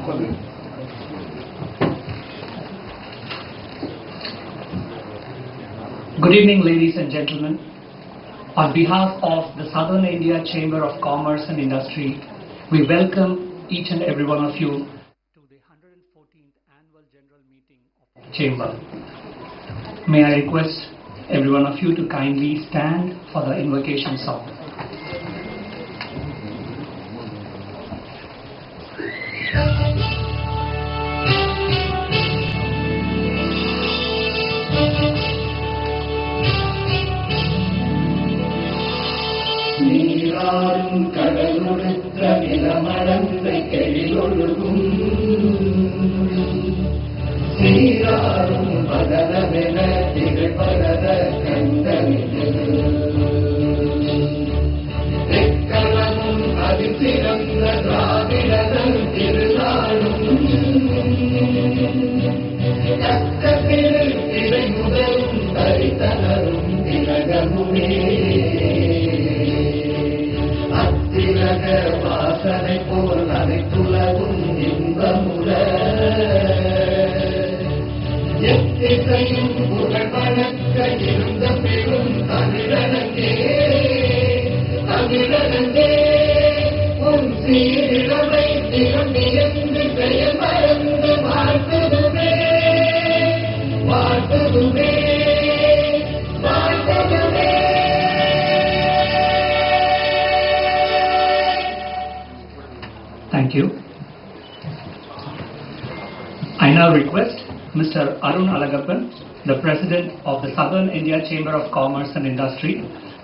Good evening, ladies and gentlemen. On behalf of the Southern India Chamber of Commerce and Industry, we welcome each and every one of you to the 114th Annual General Meeting of the Chamber. May I request every one of you to kindly stand for the invocation song. நீராடும் கடலுடுத்த நிலமடந்தை கெழிலொழுகும் சீராடும் பதனமென திகழ்பரத கண்டனில் தெக்களமும் அதிசிறந்த திராவிடதன் திருநாளும் கக்கத்திரு திரை முதலும் தரித்தனரும் திலகமுமே திலக வாசனை போல் அனைத்துலகும் இன்பமுற எத்திசையும் புகழ் வணக்க இருந்த பெரும் தமிழனங்கே தமிழனங்கே உன் சீரிழமை திறமியந்து பெயர் மறந்து வாழ்த்துதுமே வாழ்த்துதுமே வாழ்த்துதுமே. Thank you. I now request Mr. Arun Alagappan, the President of the Southern India Chamber of Commerce and Industry,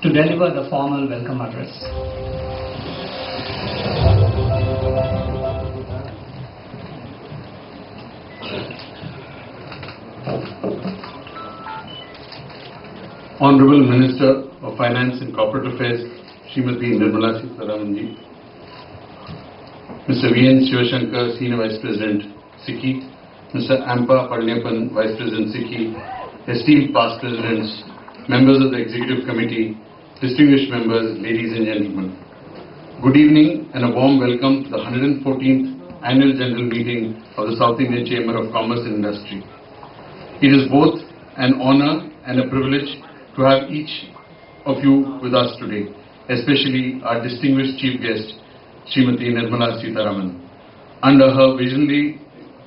to deliver the formal welcome address. Honorable Minister of Finance and Corporate Affairs, Srimati Nirmala Sitharaman ji, Mr. V.N. Shivashankar, Senior Vice President, SICCI, Mr. Ampa Palniappan, Vice President, SICCI, esteemed past presidents, members of the Executive Committee, distinguished members, ladies and gentlemen. Good evening and a warm welcome to the 114th Annual General Meeting of the South Indian Chamber of Commerce and Industry. It is both an honor and a privilege to have each of you with us today, especially our distinguished Chief Guest, Srimati Nirmala Sitharaman. Under her visionary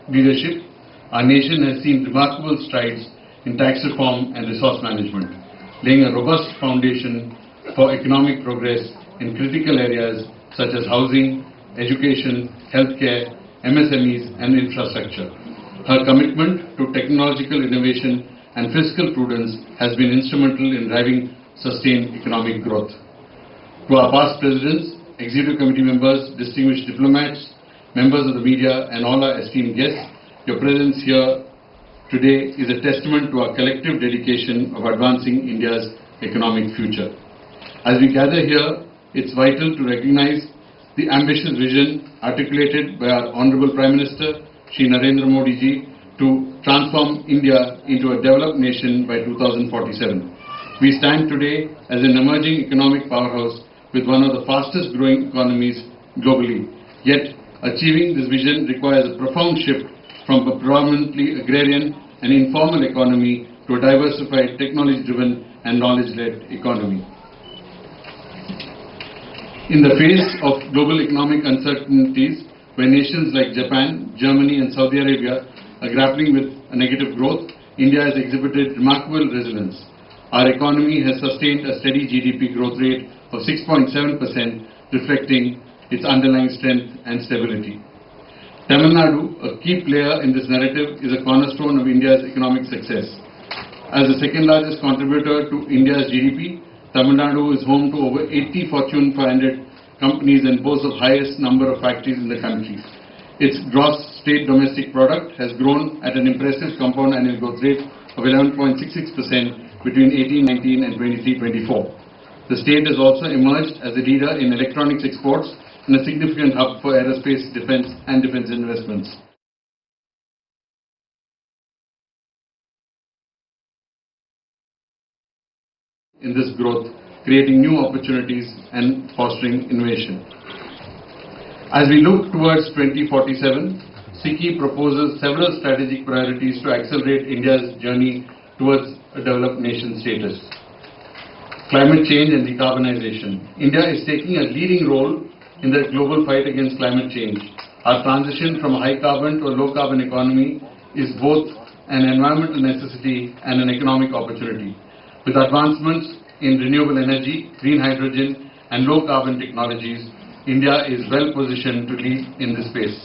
leadership, our nation has seen remarkable strides in tax reform and resource management, laying a robust foundation for economic progress in critical areas such as housing, education, healthcare, MSMEs and infrastructure. Her commitment to technological innovation and fiscal prudence has been instrumental in driving sustained economic growth. To our past presidents, Executive Committee members, distinguished diplomats, members of the media and all our esteemed guests, your presence here today is a testament to our collective dedication of advancing India's economic future. As we gather here, it's vital to recognize the ambitious vision articulated by our Honorable Prime Minister, Shri Narendra Modi ji, to transform India into a developed nation by 2047. We stand today as an emerging economic powerhouse with one of the fastest growing economies globally. Yet, achieving this vision requires a profound shift from a predominantly agrarian and informal economy to a diversified, technology-driven and knowledge-led economy. In the face of global economic uncertainties, where nations like Japan, Germany and Saudi Arabia are grappling with a negative growth, India has exhibited remarkable resilience. Our economy has sustained a steady GDP growth rate of 6.7%, reflecting its underlying strength and stability. Tamil Nadu, a key player in this narrative, is a cornerstone of India's economic success. As the second largest contributor to India's GDP, Tamil Nadu is home to over 80 Fortune 500 companies and boasts the highest number of factories in the country. Its gross state domestic product has grown at an impressive compound annual growth rate of 11.66% between 18-19 and 23-24. The state has also emerged as a leader in electronics exports and a significant hub for aerospace, defense and defense investments. In this growth, creating new opportunities and fostering innovation. As we look towards 2047, SICCI proposes several strategic priorities to accelerate India's journey towards a developed nation status. Climate change and decarbonization. India is taking a leading role in the global fight against climate change. Our transition from a high carbon to a low carbon economy is both an environmental necessity and an economic opportunity. With advancements in renewable energy, green hydrogen and low carbon technologies, India is well positioned to lead in this space.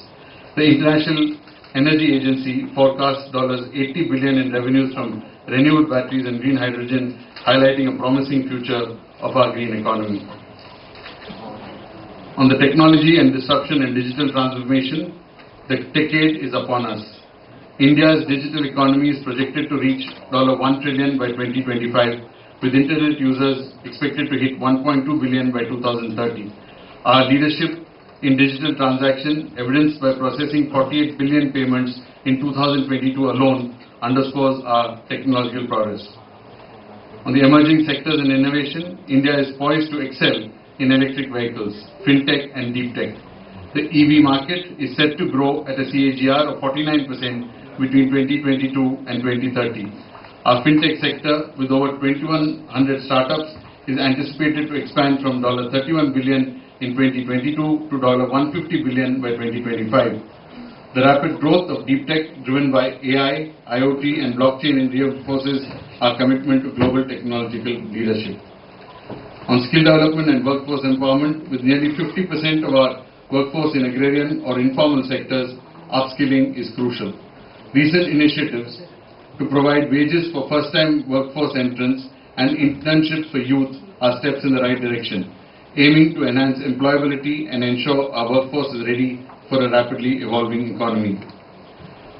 The International Energy Agency forecasts $80 billion in revenues from renewable batteries and green hydrogen, highlighting a promising future of our green economy. On the technology and disruption and digital transformation, the decade is upon us. India's digital economy is projected to reach $1 trillion by 2025, with internet users expected to hit 1.2 billion by 2030. Our leadership in digital transaction, evidenced by processing 48 billion payments in 2022 alone, underscores our technological progress. On the emerging sectors and innovation, India is poised to excel in electric vehicles, fintech and deep tech. The EV market is set to grow at a CAGR of 49% between 2022 and 2030. Our fintech sector, with over 2,100 startups, is anticipated to expand from $31 billion in 2022 to $150 billion by 2025. The rapid growth of deep tech, driven by AI, IoT and blockchain, reinforces our commitment to global technological leadership. On skill development and workforce empowerment, with nearly 50% of our workforce in agrarian or informal sectors, upskilling is crucial. Recent initiatives to provide wages for first-time workforce entrants and internships for youth are steps in the right direction, aiming to enhance employability and ensure our workforce is ready for a rapidly evolving economy.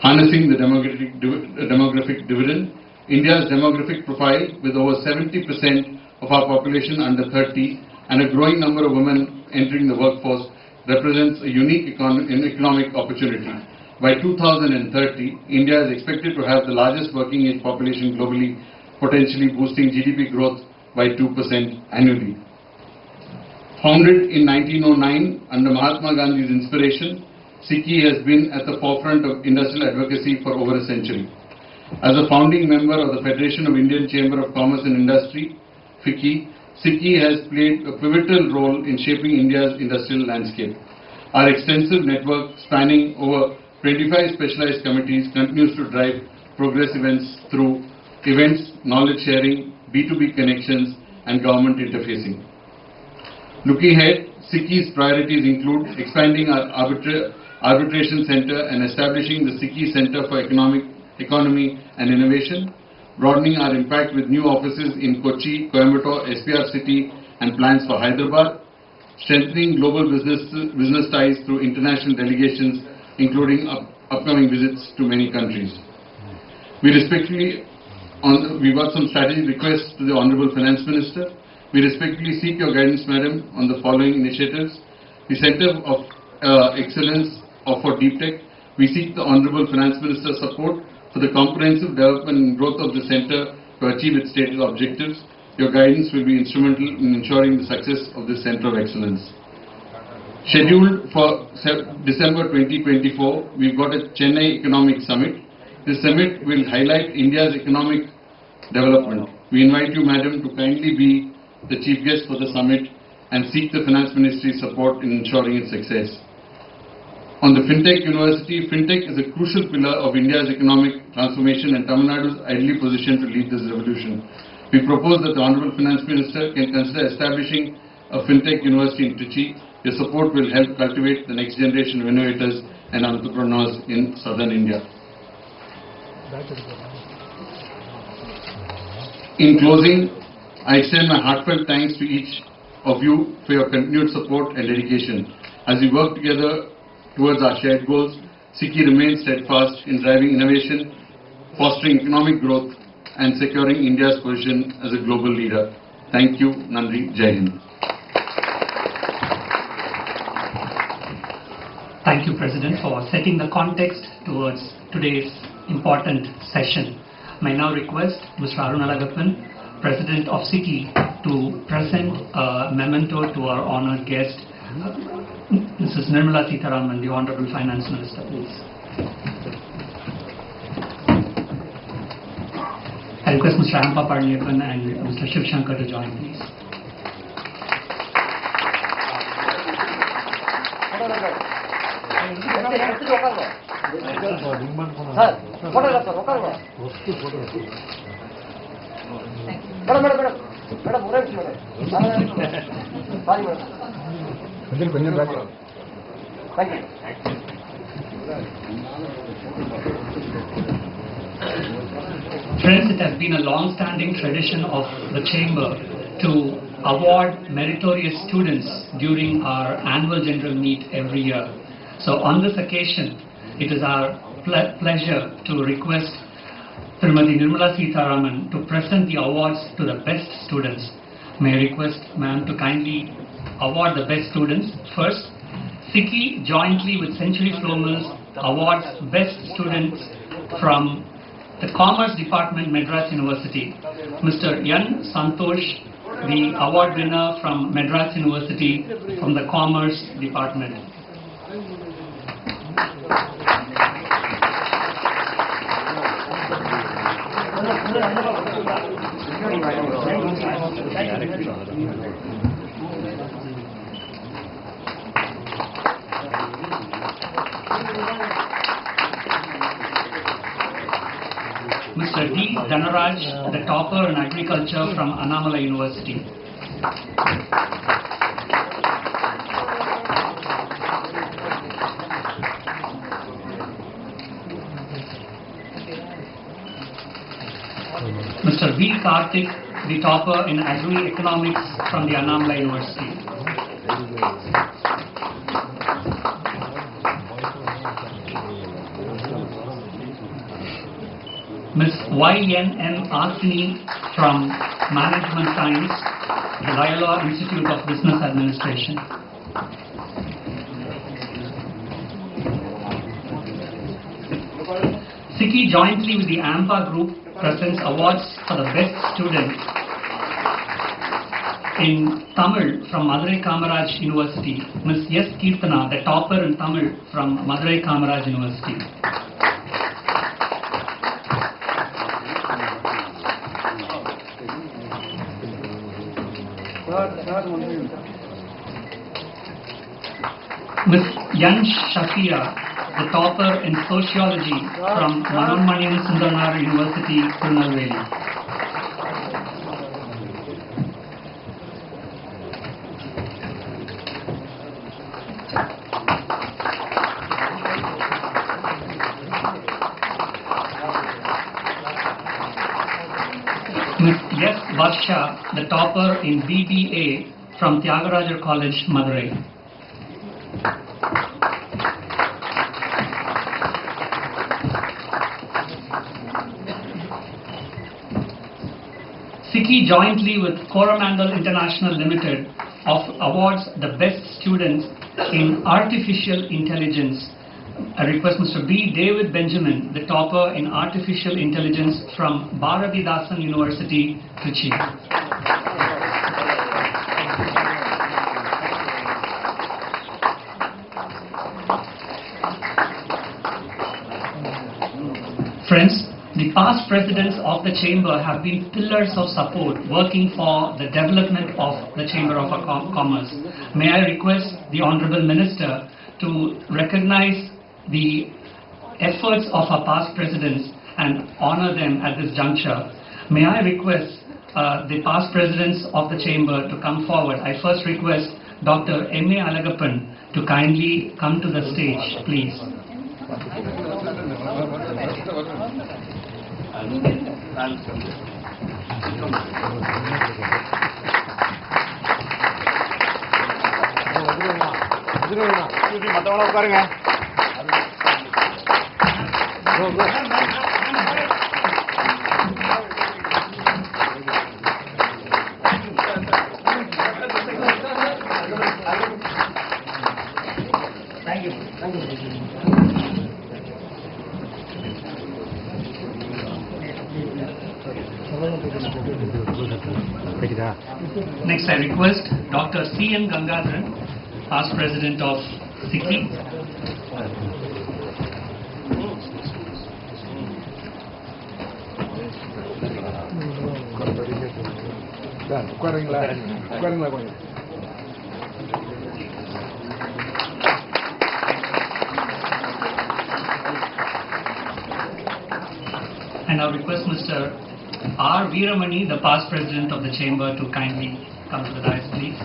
Harnessing the demographic dividend, India's demographic profile, with over 70% of our population under 30 and a growing number of women entering the workforce, represents a unique economic opportunity. By 2030, India is expected to have the largest working age population globally, potentially boosting GDP growth by 2% annually. Founded in 1909 under Mahatma Gandhi's inspiration, SICCI has been at the forefront of industrial advocacy for over a century. As a founding member of the Federation of Indian Chamber of Commerce and Industry, FICCI, SICCI has played a pivotal role in shaping India's industrial landscape. Our extensive network, spanning over 25 specialized committees, continues to drive progress through events, knowledge sharing, B2B connections, and government interfacing. Looking ahead, SICCI's priorities include expanding our arbitration center and establishing the SICCI Center for Economy and Innovation, broadening our impact with new offices in Kochi, Coimbatore, SPR City, and plans for Hyderabad, strengthening global business ties through international delegations, including upcoming visits to many countries. We got some strategic requests to the Honorable Finance Minister. We respectfully seek your guidance, Madam, on the following initiatives. The Center of Excellence for Deep Tech. We seek the Honorable Finance Minister's support for the comprehensive development and growth of the Center to achieve its stated objectives. Your guidance will be instrumental in ensuring the success of this Center of Excellence. Scheduled for December 2024, we've got a Chennai Economic Summit. This summit will highlight India's economic development. We invite you, Madam, to kindly be the chief guest for the summit and seek the Finance Ministry's support in ensuring its success. On the FinTech University, FinTech is a crucial pillar of India's economic transformation, and Tamil Nadu is ideally positioned to lead this revolution. We propose that the Honorable Finance Minister can consider establishing a FinTech University in Trichy. Your support will help cultivate the next generation of innovators and entrepreneurs in southern India. In closing, I extend my heartfelt thanks to each of you for your continued support and dedication. As we work together towards our shared goals, SICCI remains steadfast in driving innovation, fostering economic growth, and securing India's position as a global leader. Thank you. Nandri. Jai Hind. Thank you, President, for setting the context towards today's important session. May now request Mr. Arunalagappan, President of SICCI, to present a memento to our honored guest, Mrs. Nirmala Sitharaman, the Honorable Finance Minister, please. I request Mr. Ampa Parliapan and Mr. Shiv Shankar to join, please. Friends, it has been a long-standing tradition of the Chamber to award meritorious students during our annual general meet every year. So on this occasion, it is our pleasure to request Srimati Nirmala Sitharaman to present the awards to the best students. May I request ma'am to kindly award the best students. First, SICCI jointly with Century Flow Mills awards best students from the Commerce Department, Madras University. Mr. Yan Santosh, the award winner from Madras University from the Commerce Department. Mr. D. Dhanaraj, the topper in agriculture from Annamala University. Mr. V. Karthik, the topper in agri-economics from the Annamala University. Ms. Y.N.M. Asini from Management Science, the Dialogue Institute of Business Administration. SICCI jointly with the AMPA group presents awards for the best student in Tamil from Madurai Kamaraj University. Ms. S. Kirtana, the topper in Tamil from Madurai Kamaraj University. Ms. Yan Shafia, the topper in sociology from Manonmaniam Sundarnar University, Tirunelveli. Ms. S. Varsha, the topper in BBA from Tyagarajar College, Madurai. SICCI jointly with Coromandel International Limited awards the best students in artificial intelligence. I request Mr. B. David Benjamin, the topper in artificial intelligence from Bharatidasan University, Trichy. Friends, the past presidents of the Chamber have been pillars of support working for the development of the Chamber of Commerce. May I request the Honorable Minister to recognize the efforts of our past presidents and honor them at this juncture. May I request the past presidents of the Chamber to come forward. I first request Dr. M.A. Alagappan to kindly come to the stage, please. Thank you. Next, I request Dr. C.M. Gangadharan, past president of SICCI. உட்காருங்களா உட்காருங்களா கொஞ்சம். And I request Mr. R. Veeramani, the past president of the chamber, to kindly come to the dais, please.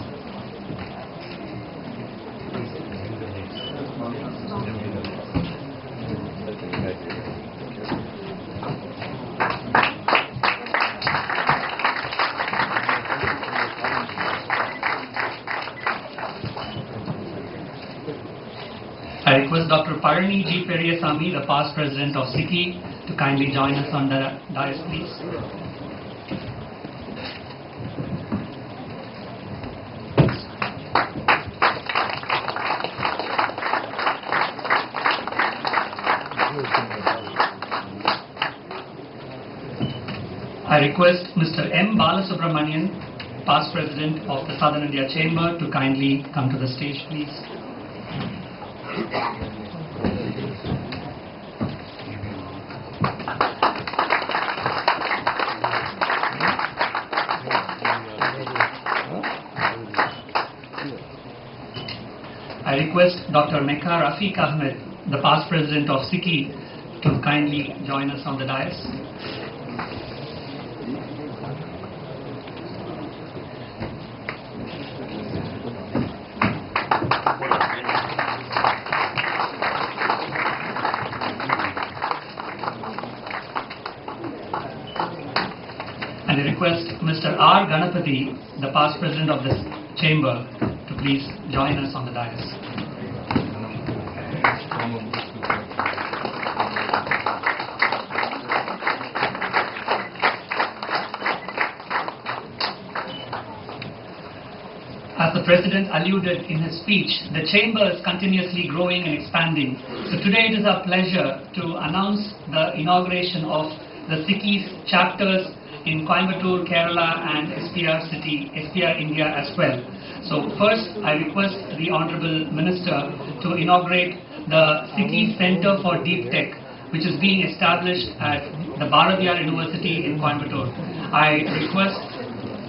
I request Dr. Parani G. Periyasamy, the past president of SICCI, to kindly join us on the dais, please. I request Mr. M. Balasubramanian, past president of the Southern India Chamber, to kindly come to the stage, please. I request Dr. Mekha Rafiq Ahmed, the past president of SICCI, to kindly join us on the dais. And I request Mr. R. Ganapati, the past president of this chamber, to please join us on the dais. As the President alluded in his speech, the chamber is continuously growing and expanding. So today it is our pleasure to announce the inauguration of the SICCI's chapters in Coimbatore, Kerala and SPR India as well. So first I request the Honorable Minister to inaugurate the SICCI Center for Deep Tech, which is being established at the Bharatiyar University in Coimbatore. I request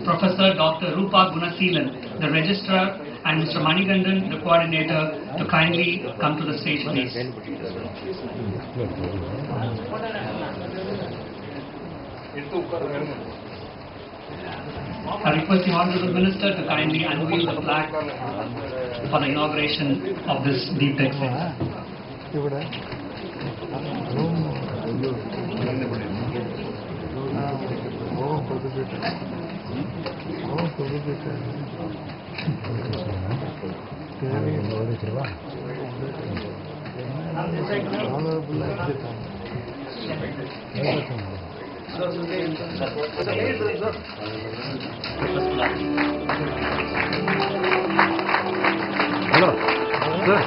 Professor Dr. Rupa Gunaseelan, the Registrar, and Mr. Manigandan, the Coordinator, to kindly come to the stage, please. I request the Honorable Minister to kindly unveil the plaque for the inauguration of this Deep Tech Center. Hello. Sir.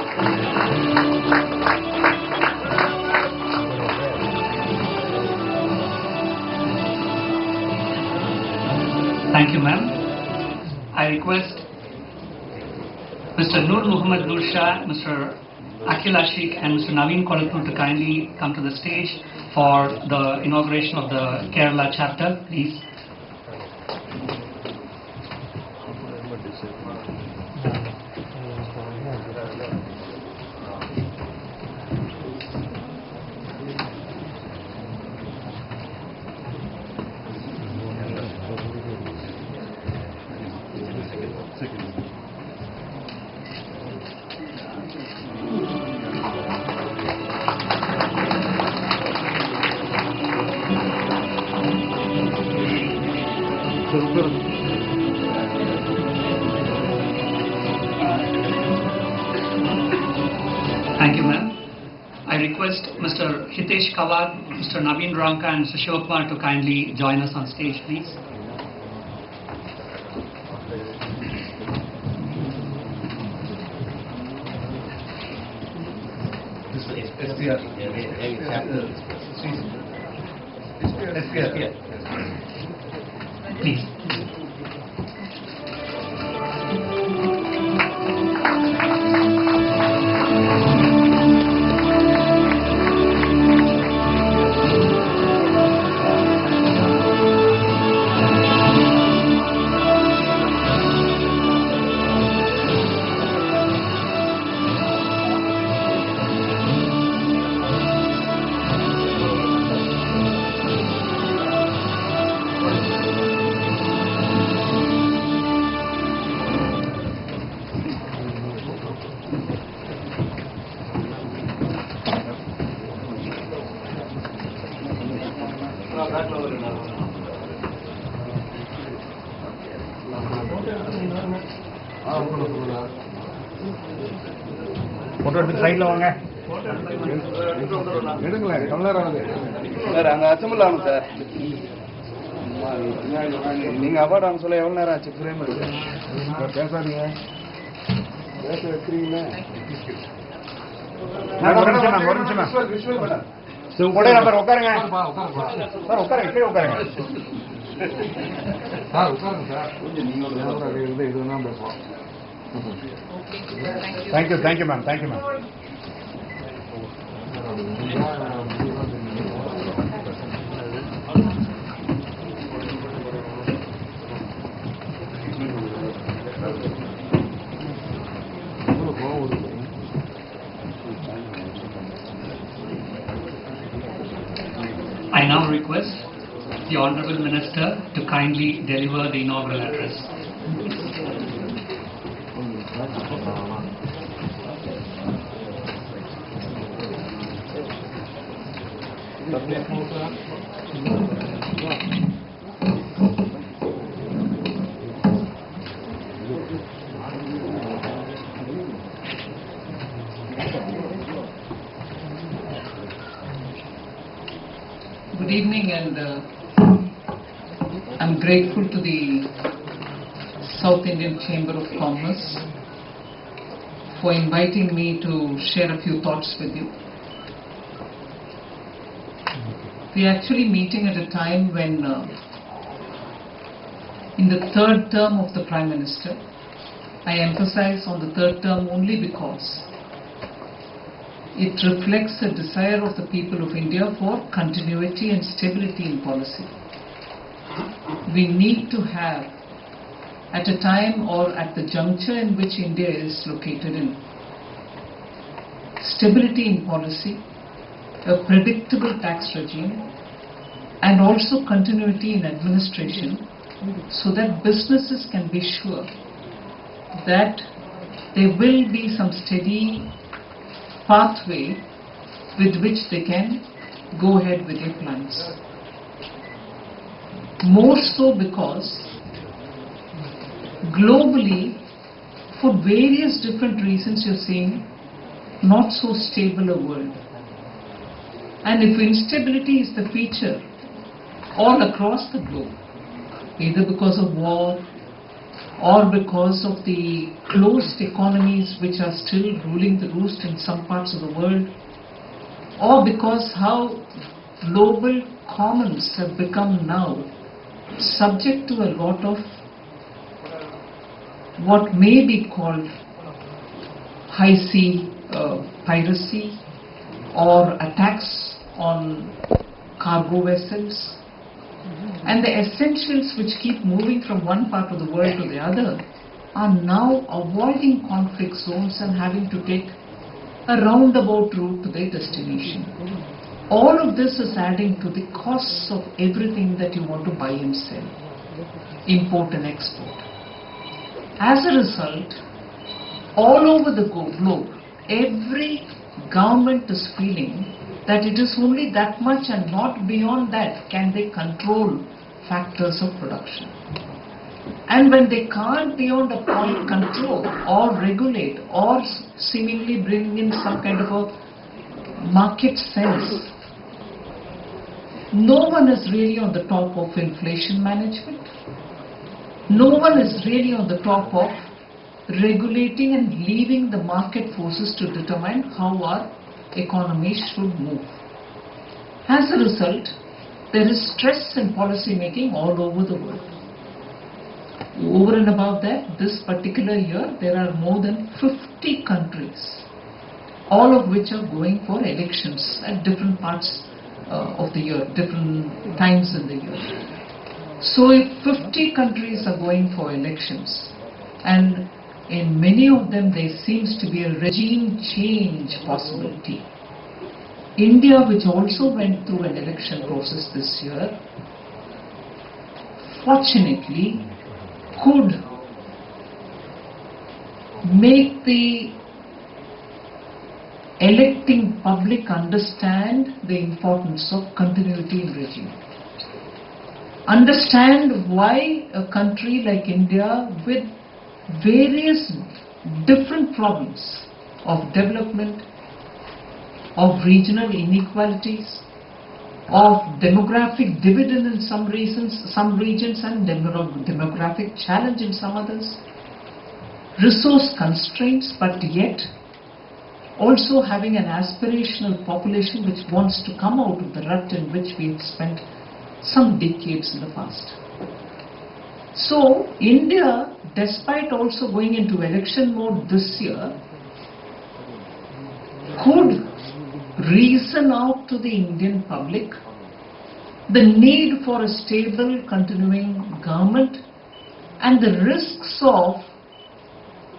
Thank you, ma'am. I request Mr. Nur Muhammad Nur Shah, Mr. Akhil Ashik and Mr. Naveen Kolatpur to kindly come to the stage for the inauguration of the Kerala chapter, please. Thank you, ma'am. I request Mr. Hitesh Kawad, Mr. Naveen Ranka and Mr. Shivakumar to kindly join us on stage, please. Please. Photo எடுத்து சைடில் வாங்க. எடுங்களேன், எவ்வளோ நேரம் ஆகுது sir? அங்கே assemble ஆகணும் sir. நீங்கள் award வாங்க சொல்ல எவ்வளோ நேரம் ஆச்சு? ஃப்ரேம் பேசாதீங்க, பேச வைக்கிறீங்களே. உடனே நம்பர் உட்காருங்க சார், உட்காருங்க, கீழே உட்காருங்க சார், உட்காருங்க சார். கொஞ்சம் இருந்து இது வேணா பேசுவோம். Thank you, thank you ma'am, thank you ma'am. I now request the Honourable Minister to kindly deliver the inaugural address. Good evening, and I'm grateful to the South Indian Chamber of Commerce for inviting me to share a few thoughts with you. We are actually meeting at a time when in the third term of the Prime Minister, I emphasize on the third term only because it reflects the desire of the people of India for continuity and stability in policy. We need to have, at a time or at the juncture in which India is located in, stability in policy, a predictable tax regime, and also continuity in administration, so that businesses can be sure that there will be some steady pathway with which they can go ahead with their plans. More so because globally, for various different reasons, you're seeing not so stable a world. And if instability is the feature all across the globe, either because of war or because of the closed economies which are still ruling the roost in some parts of the world, or because how global commons have become now subject to a lot of what may be called high sea piracy or attacks on cargo vessels, and the essentials which keep moving from one part of the world to the other are now avoiding conflict zones and having to take a roundabout route to their destination. All of this is adding to the costs of everything that you want to buy and sell, import and export. As a result, all over the globe, every government is feeling that it is only that much and not beyond that can they control factors of production. And when they can't beyond a point control or regulate or seemingly bring in some kind of a market sense, no one is really on the top of inflation management. No one is really on the top of regulating and leaving the market forces to determine how our economy should move. As a result, there is stress in policy making all over the world. Over and above that, this particular year, there are more than 50 countries, all of which are going for elections at different parts of the year, different times in the year. So if 50 countries are going for elections, and in many of them there seems to be a regime change possibility, India, which also went through an election process this year, fortunately could make the electing public understand the importance of continuity in regime. understand why a country like India, with various different problems of development, of regional inequalities, of demographic dividend in some regions and demographic challenge in some others, resource constraints, but yet also having an aspirational population which wants to come out of the rut in which we have spent some decades in the past. So India, despite also going into election mode this year, could reason out to the Indian public the need for a stable continuing government and the risks of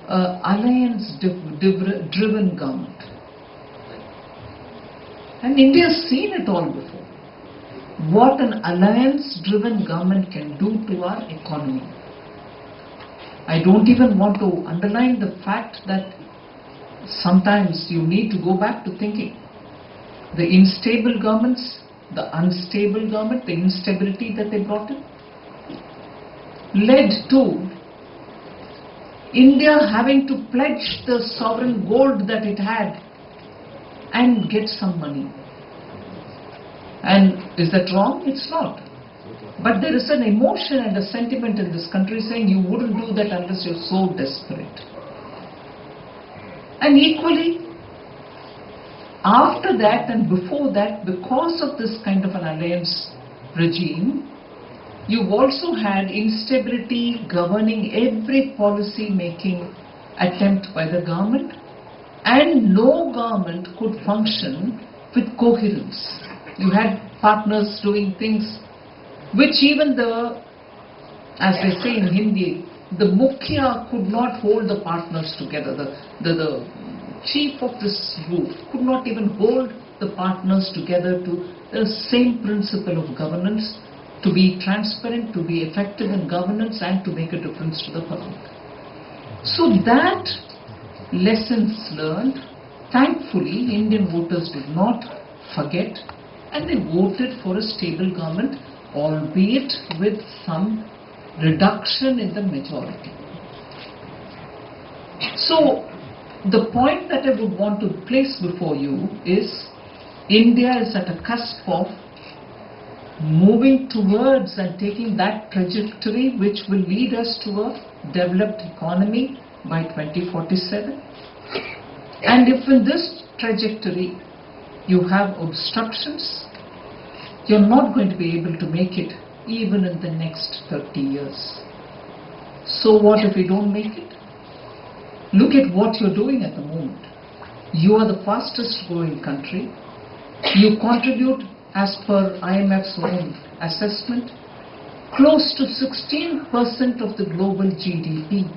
alliance-driven government. And India has seen it all before. What an alliance-driven government can do to our economy. I don't even want to underline the fact that sometimes you need to go back to thinking. The unstable governments, the unstable government, the instability that they brought in, led to India having to pledge the sovereign gold that it had and get some money. And is that wrong? It's not. But there is an emotion and a sentiment in this country saying you wouldn't do that unless you're so desperate. And equally, after that and before that, because of this kind of an alliance regime, you've also had instability governing every policy making attempt by the government, and no government could function with coherence. You had partners doing things which even the, as they say in Hindi, the mukhya could not hold the partners together. The chief of this group could not even hold the partners together to the same principle of governance, to be transparent, to be effective in governance and to make a difference to the public. So that lessons learned, thankfully Indian voters did not forget and they voted for a stable government, albeit with some reduction in the majority. So the point that I would want to place before you is India is at a cusp of moving towards and taking that trajectory which will lead us to a developed economy by 2047. And if in this trajectory you have obstructions, you're not going to be able to make it even in the next 30 years. So what if we don't make it? Look at what you're doing at the moment. You are the fastest growing country. You contribute, as per IMF's own assessment, close to 16% of the global GDP.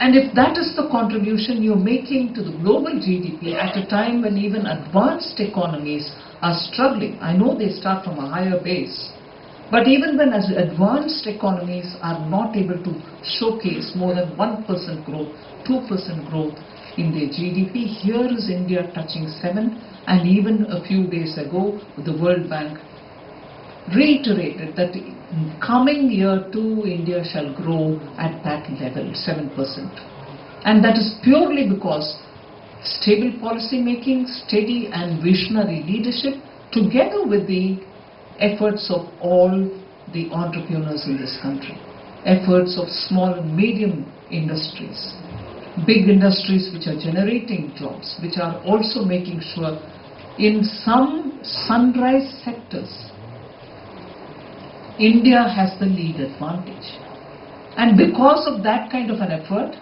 And if that is the contribution you're making to the global GDP at a time when even advanced economies are struggling, I know they start from a higher base, but even when as advanced economies are not able to showcase more than 1% growth, 2% growth in their GDP, here is India touching 7%, and even a few days ago the World Bank reiterated that in coming year too India shall grow at that level, 7%. And that is purely because stable policy making, steady and visionary leadership, together with the efforts of all the entrepreneurs in this country, efforts of small and medium industries, big industries which are generating jobs, which are also making sure in some sunrise sectors, India has the lead advantage. And because of that kind of an effort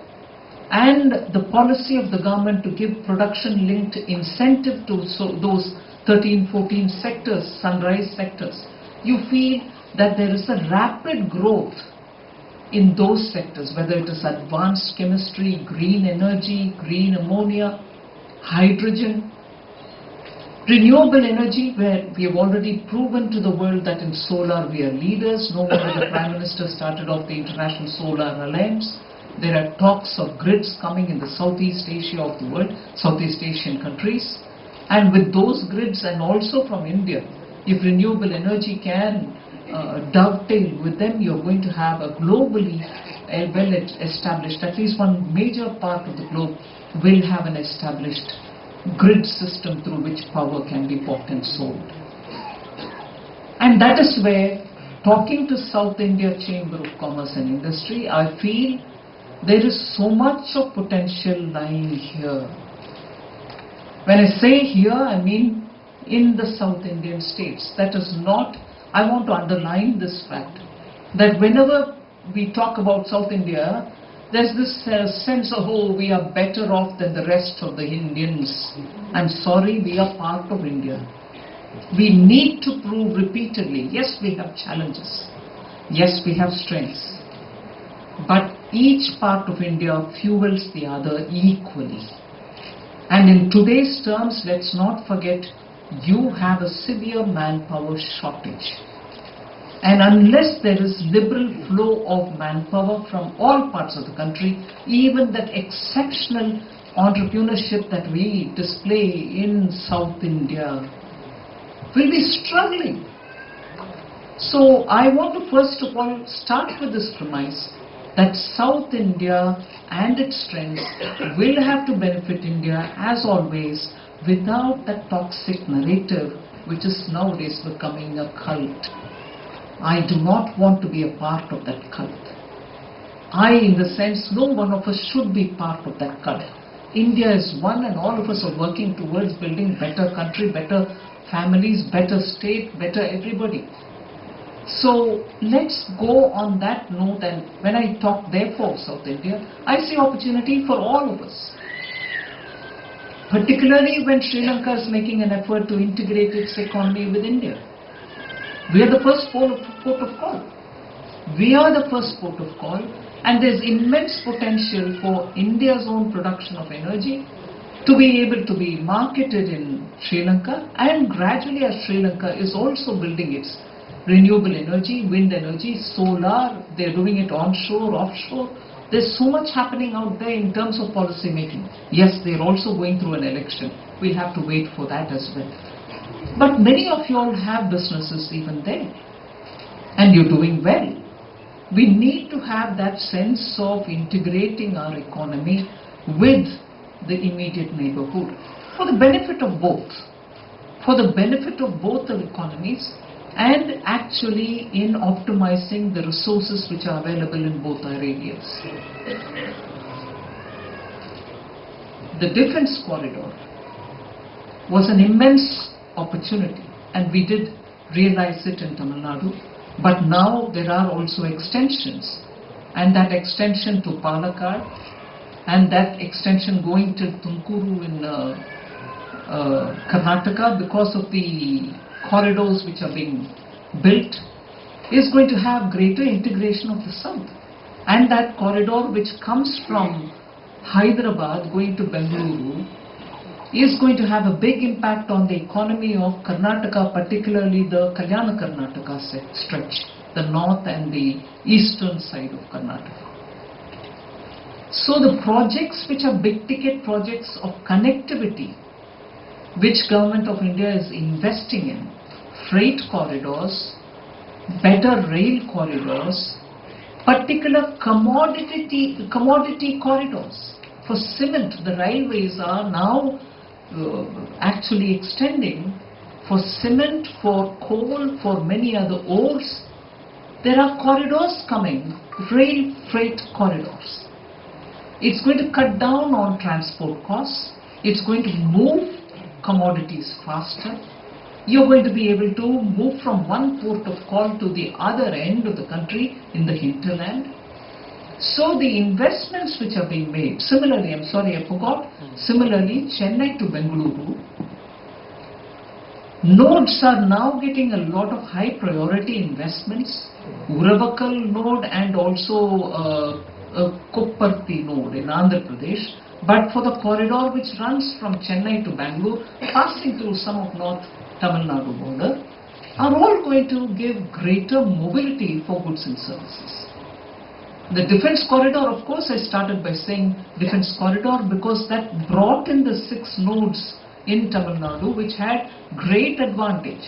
and the policy of the government to give production linked incentive to those 13, 14 sectors, sunrise sectors, you feel that there is a rapid growth in those sectors, whether it is advanced chemistry, green energy, green ammonia, hydrogen, renewable energy, where we have already proven to the world that in solar we are leaders. No wonder the Prime Minister started off the International Solar Alliance. There are talks of grids coming in the Southeast Asia of the world, Southeast Asian countries. And with those grids and also from India, if renewable energy can dovetail with them, you're going to have a globally well established, at least one major part of the globe will have an established grid system through which power can be bought and sold. And that is where, talking to South India Chamber of Commerce and Industry, I feel there is so much of potential lying here. When I say here, I mean in the South Indian states. That is not, I want to underline this fact, that whenever we talk about South India, there's this sense of, oh, we are better off than the rest of the Indians. I'm sorry, we are part of India. We need to prove repeatedly, yes, we have challenges, yes, we have strengths, but each part of India fuels the other equally. And in today's terms, let's not forget, you have a severe manpower shortage. And unless there is liberal flow of manpower from all parts of the country, even that exceptional entrepreneurship that we display in South India will be struggling. So I want to first of all start with this premise that South India and its strengths will have to benefit India as always, without that toxic narrative which is nowadays becoming a cult. I do not want to be a part of that cult. In the sense, no one of us should be part of that cult. India is one and all of us are working towards building better country, better families, better state, better everybody. So let's go on that note, and when I talk therefore South India, I see opportunity for all of us. Particularly when Sri Lanka is making an effort to integrate its economy with India. We are the first port of call. We are the first port of call, and there's immense potential for India's own production of energy to be able to be marketed in Sri Lanka, and gradually as Sri Lanka is also building its renewable energy, wind energy, solar, they're doing it onshore, offshore. There's so much happening out there in terms of policy making. Yes, they're also going through an election. We'll have to wait for that as well. But many of you all have businesses even there, and you're doing well. We need to have that sense of integrating our economy with the immediate neighborhood for the benefit of both, the economies, and actually in optimizing the resources which are available in both our areas. The defense corridor was an immense opportunity, and we did realize it in Tamil Nadu, but now there are also extensions, and that extension to Palakkad and that extension going to Tumakuru in Karnataka, because of the corridors which are being built, is going to have greater integration of the south. And that corridor which comes from Hyderabad going to Bengaluru is going to have a big impact on the economy of Karnataka, particularly the Kalyana Karnataka stretch, the north and the eastern side of Karnataka. So the projects which are big ticket projects of connectivity, which Government of India is investing in, freight corridors, better rail corridors, particular commodity corridors. For cement, the railways are now actually extending for cement, for coal, for many other ores. There are corridors coming, rail freight corridors. It's going to cut down on transport costs. It's going to move commodities faster. You're going to be able to move from one port of call to the other end of the country in the hinterland. So the investments which are being made, similarly, I'm sorry I forgot, similarly Chennai to Bengaluru, nodes are now getting a lot of high priority investments, Uravakal node and also Kopparthi node in Andhra Pradesh, but for the corridor which runs from Chennai to Bangalore, passing through some of North Tamil Nadu border, are all going to give greater mobility for goods and services. The defense corridor, of course, I started by saying defense corridor because that brought in the 6 nodes in Tamil Nadu which had great advantage.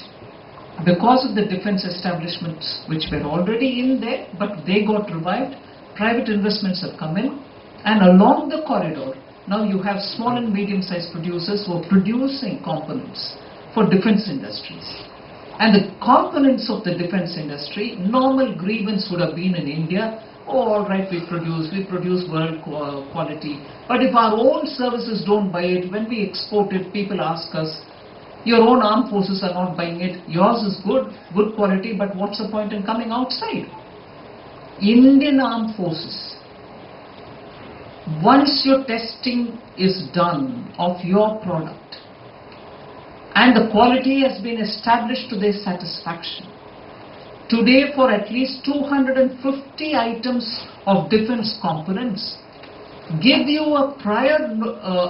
because of the defense establishments which were already in there, but they got revived, private investments have come in, and along the corridor, now you have small and medium-sized producers who are producing components for defense industries. And the components of the defense industry, normal grievance would have been in India, oh, all right, we produce world quality. But if our own services don't buy it, when we export it, people ask us, your own armed forces are not buying it, yours is good quality, but what's the point in coming outside? Indian armed forces, once your testing is done of your product and the quality has been established to their satisfaction, today for at least 250 items of defense components, give you a prior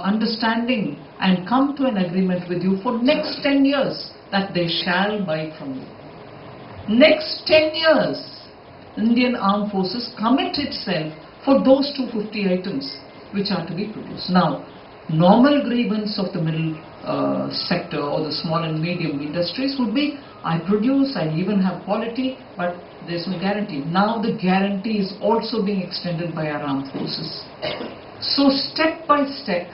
understanding and come to an agreement with you for next 10 years that they shall buy from you. Next 10 years, Indian Armed Forces commit itself for those 250 items which are to be produced. Now, normal grievance of the middle sector or the small and medium industries would be, I produce, I even have quality, but there's no guarantee. Now the guarantee is also being extended by our armed forces. So step by step,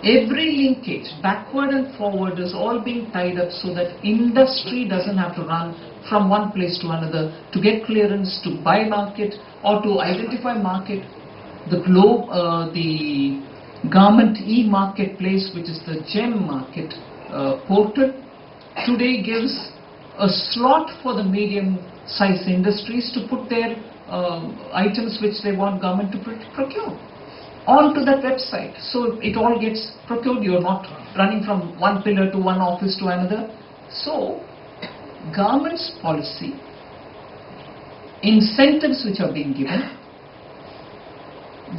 every linkage, backward and forward, is all being tied up so that industry doesn't have to run from one place to another to get clearance, to buy market or to identify market. The Government e-marketplace, which is the GEM market portal, today gives a slot for the medium-sized industries to put their items which they want government to procure onto that website. So it all gets procured. You're not running from one pillar to one office to another. So government's policy, incentives which are being given,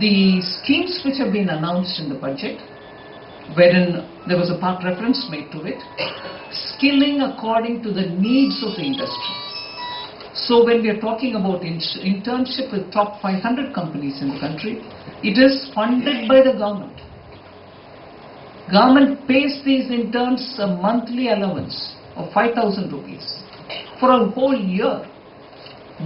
the schemes which have been announced in the budget, wherein there was a part reference made to it, skilling according to the needs of the industry. So when we are talking about internship with top 500 companies in the country, it is funded by the government. Government pays these interns a monthly allowance of 5,000 rupees for a whole year.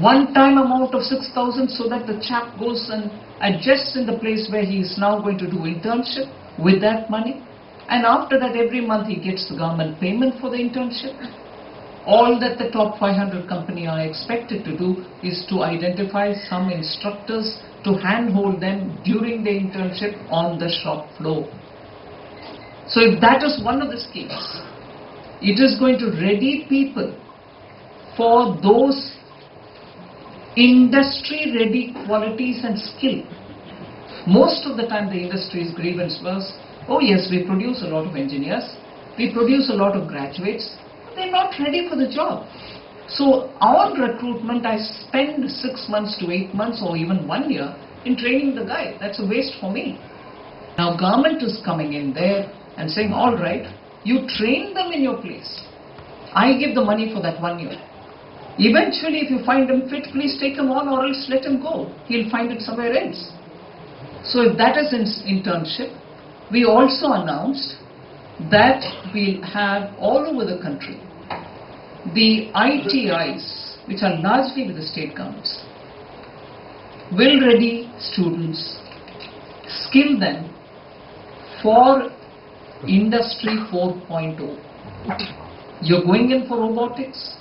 One-time amount of 6,000 so that the chap goes and adjusts in the place where he is now going to do internship with that money. And after that, every month he gets the government payment for the internship. All that the top 500 company are expected to do is to identify some instructors to handhold them during the internship on the shop floor. So if that is one of the schemes, it is going to ready people for those industry-ready qualities and skill. Most of the time the industry's grievance was, oh yes, we produce a lot of engineers, we produce a lot of graduates, but they're not ready for the job. So on recruitment, I spend 6 months to 8 months or even 1 year in training the guy. That's a waste for me. Now government is coming in there and saying, all right, you train them in your place. I give the money for that 1 year. Eventually, if you find him fit, please take him on or else let him go. He'll find it somewhere else. So if that is internship, we also announced that we'll have all over the country the ITIs, which are largely with the state governments, will ready students, skill them for Industry 4.0. You're going in for robotics,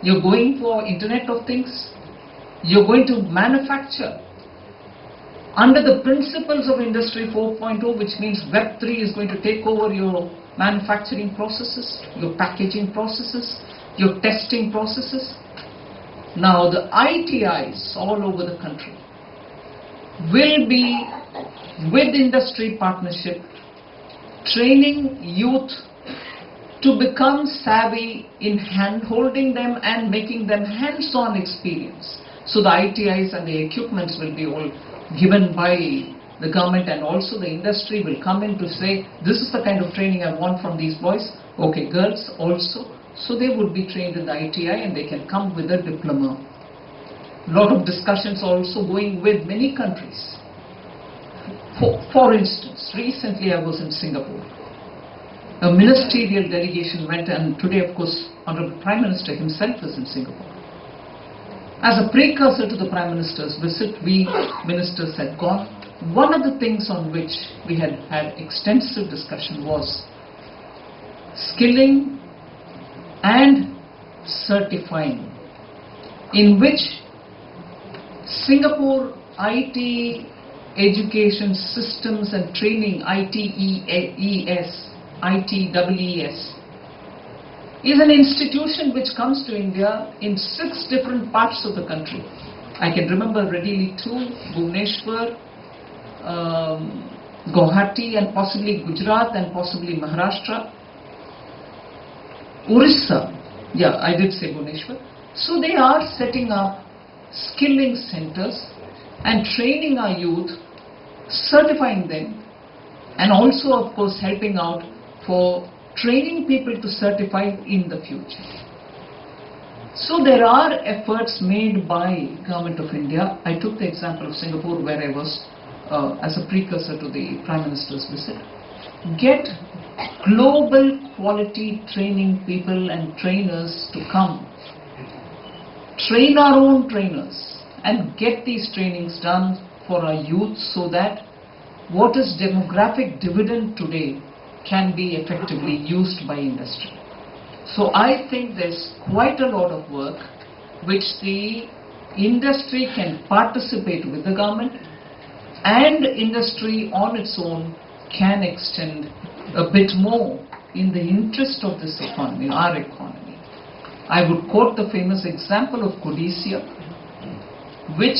you're going for Internet of Things, you're going to manufacture under the principles of Industry 4.0, which means Web 3 is going to take over your manufacturing processes, your packaging processes, your testing processes. Now the ITIs all over the country will be with industry partnership, training youth to become savvy in hand-holding them and making them hands-on experience. So the ITIs and the equipments will be all given by the government, and also the industry will come in to say, this is the kind of training I want from these boys. Okay, girls also. So they would be trained in the ITI and they can come with a diploma. A lot of discussions also going with many countries. For instance, recently I was in Singapore. a ministerial delegation went, and today of course Honorable Prime Minister himself is in Singapore. As a precursor to the Prime Minister's visit, we ministers had gone. One of the things on which we had had extensive discussion was skilling and certifying, in which Singapore IT Education Systems and Training, ITEES, is an institution which comes to India in 6 different parts of the country. I can remember readily 2, Bhubaneswar, Guwahati, and possibly Gujarat, and possibly Maharashtra, Orissa. Yeah, I did say Bhubaneswar. So they are setting up skilling centers and training our youth, certifying them, and also of course helping out for training people to certify in the future. So there are efforts made by Government of India. I took the example of Singapore, where I was as a precursor to the Prime Minister's visit. Get global quality training people and trainers to come. Train our own trainers and get these trainings done for our youth, so that what is demographic dividend today can be effectively used by industry. So I think there's quite a lot of work which the industry can participate with the government, and industry on its own can extend a bit more in the interest of this economy, our economy. I would quote the famous example of Codicia, which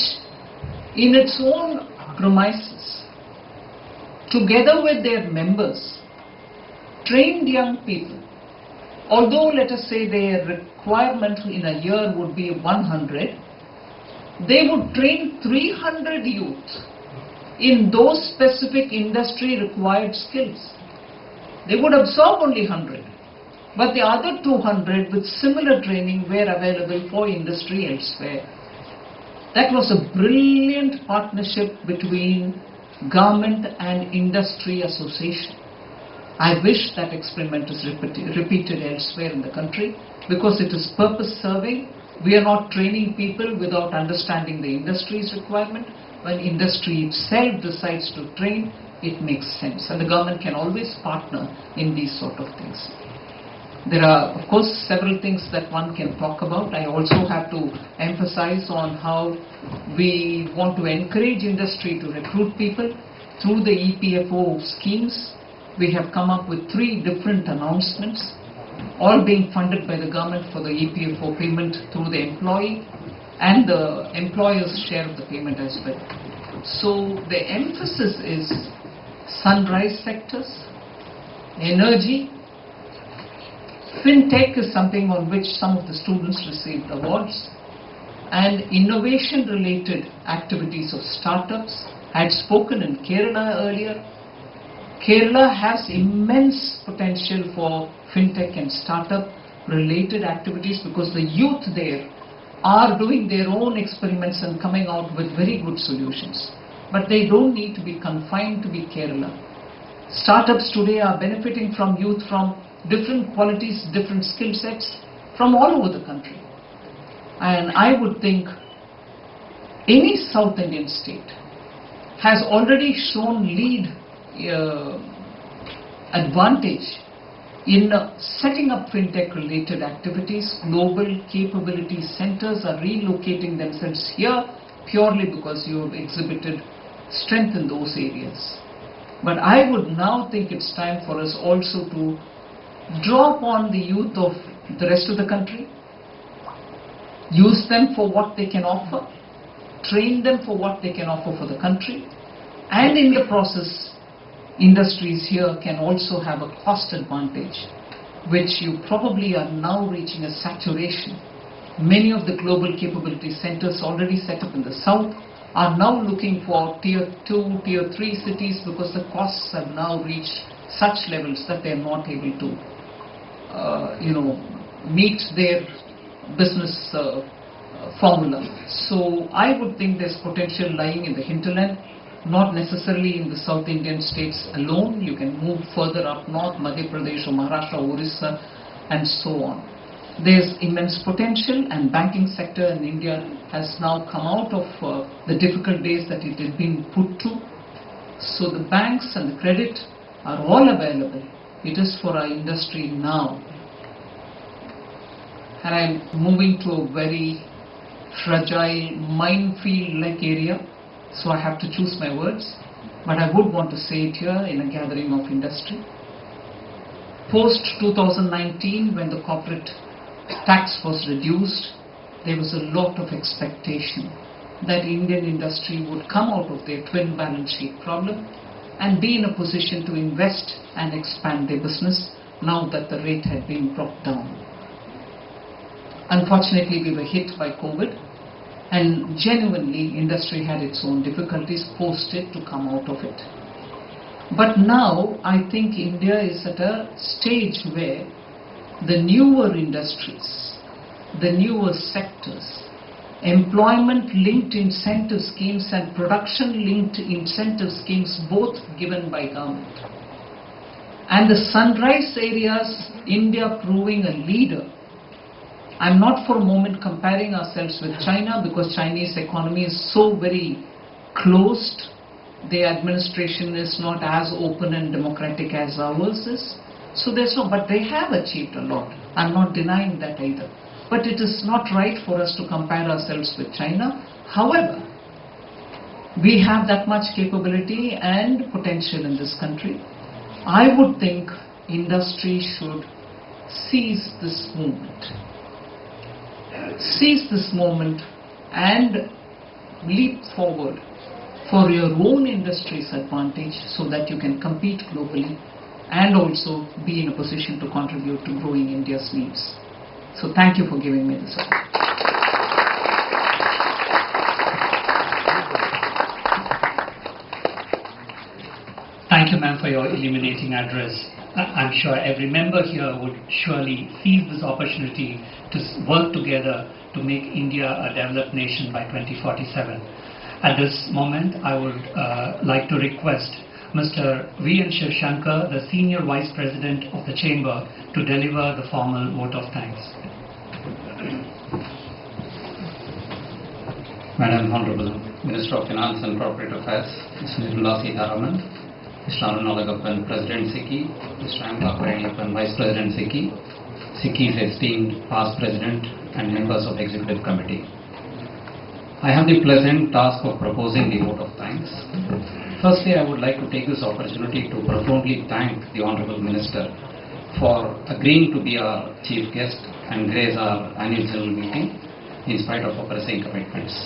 in its own premises, together with their members, trained young people. Although let us say their requirement in a year would be 100, they would train 300 youth in those specific industry required skills. They would absorb only 100, but the other 200 with similar training were available for industry elsewhere. That was a brilliant partnership between government and industry association. I wish that experiment is repeated elsewhere in the country, because it is purpose serving. We are not training people without understanding the industry's requirement. When industry itself decides to train, it makes sense, and the government can always partner in these sort of things. There are, of course, several things that one can talk about. I also have to emphasize on how we want to encourage industry to recruit people through the EPFO schemes. We have come up with 3 different announcements, all being funded by the government for the EPFO payment through the employee and the employer's share of the payment as well. So the emphasis is sunrise sectors, energy, fintech is something on which some of the students received awards, and innovation related activities of startups. I had spoken in Kerala earlier. Kerala has immense potential for fintech and startup related activities, because the youth there are doing their own experiments and coming out with very good solutions. But they don't need to be confined to be Kerala. Startups today are benefiting from youth from different qualities, different skill sets from all over the country. And I would think any South Indian state has already shown lead advantage in setting up fintech related activities. Global capability centers are relocating themselves here purely because you have exhibited strength in those areas. But I would now think it's time for us also to draw upon the youth of the rest of the country, use them for what they can offer, train them for what they can offer for the country, and in the process industries here can also have a cost advantage, which you probably are now reaching a saturation. Many of the global capability centers already set up in the south are now looking for tier 2, tier 3 cities, because the costs have now reached such levels that they are not able to meet their business formula. So I would think there's potential lying in the hinterland. not necessarily in the South Indian states alone. You can move further up north, Madhya Pradesh or Maharashtra, Orissa, and so on. There's immense potential, and banking sector in India has now come out of the difficult days that it had been put to. So the banks and the credit are all available. It is for our industry now. And I'm moving to a very fragile minefield-like area, so I have to choose my words. But I would want to say it here in a gathering of industry. Post 2019, when the corporate tax was reduced, there was a lot of expectation that Indian industry would come out of their twin balance sheet problem and be in a position to invest and expand their business now that the rate had been brought down. Unfortunately, we were hit by COVID, and genuinely industry had its own difficulties post it to come out of it. But now I think India is at a stage where the newer industries, the newer sectors, employment-linked incentive schemes and production-linked incentive schemes, both given by government, and the sunrise areas, India proving a leader. I'm not for a moment comparing ourselves with China, because Chinese economy is so very closed. Their administration is not as open and democratic as ours is. So there's no, but they have achieved a lot. I'm not denying that either. But it is not right for us to compare ourselves with China. However, we have that much capability and potential in this country. I would think industry should seize this moment. Seize this moment and leap forward for your own industry's advantage, so that you can compete globally and also be in a position to contribute to growing India's needs. So thank you for giving me this opportunity. Thank you, ma'am, for your illuminating address. I'm sure every member here would surely seize this opportunity to work together to make India a developed nation by 2047. At this moment, I would like to request Mr. V. N. Shivshankar, the Senior Vice President of the Chamber, to deliver the formal vote of thanks. Madam Hon'ble Minister of Finance and Corporate Affairs, Ms. Nirmala Sitharaman, Mr. Anunalagappan, President SICCI, Mr. Ampa Palaniappan, Vice President SICCI, SICCI's esteemed past President and members of the Executive Committee. I have the pleasant task of proposing the vote of thanks. Firstly, I would like to take this opportunity to profoundly thank the Honorable Minister for agreeing to be our chief guest and grace our annual general meeting in spite of our pressing commitments.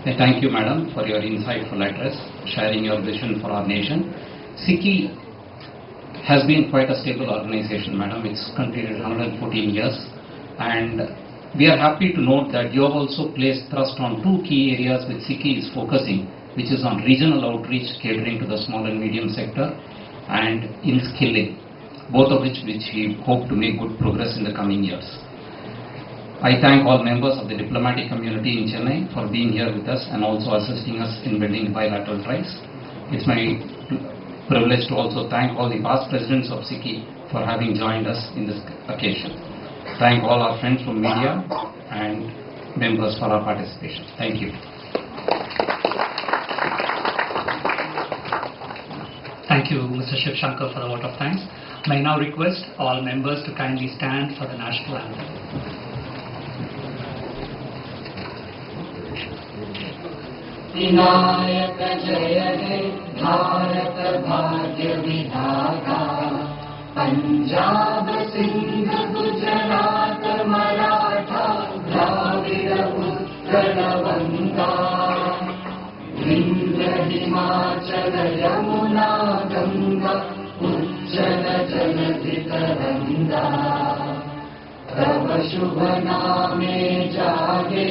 I thank you, Madam, for your insightful address, sharing your vision for our nation. SICCI has been quite a stable organization, Madam. It's completed 114 years, and we are happy to note that you have also placed thrust on two key areas which SICCI is focusing, which is on regional outreach, catering to the small and medium sector, and in skilling, both of which we hope to make good progress in the coming years. I thank all members of the diplomatic community in Chennai for being here with us and also assisting us in building bilateral ties. It's my privilege to also thank all the past presidents of SICCI for having joined us in this occasion. Thank all our friends from media and members for our participation. Thank you. Thank you, Mr. Shivshankar, for the vote of thanks. May I now request all members to kindly stand for the national anthem. Vinayak जय हे भारत भाग्य विधाता पंजाब सिंध गुजरात मराठा द्राविड उत्कल गंगा विंध्य हिमाचल यमुना गंगा उज्जल जलधि तरंगा तव शुभ नामे जागे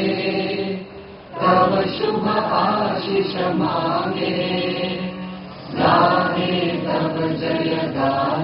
तव शुभ आशीष मांगे गाहे तव जय गान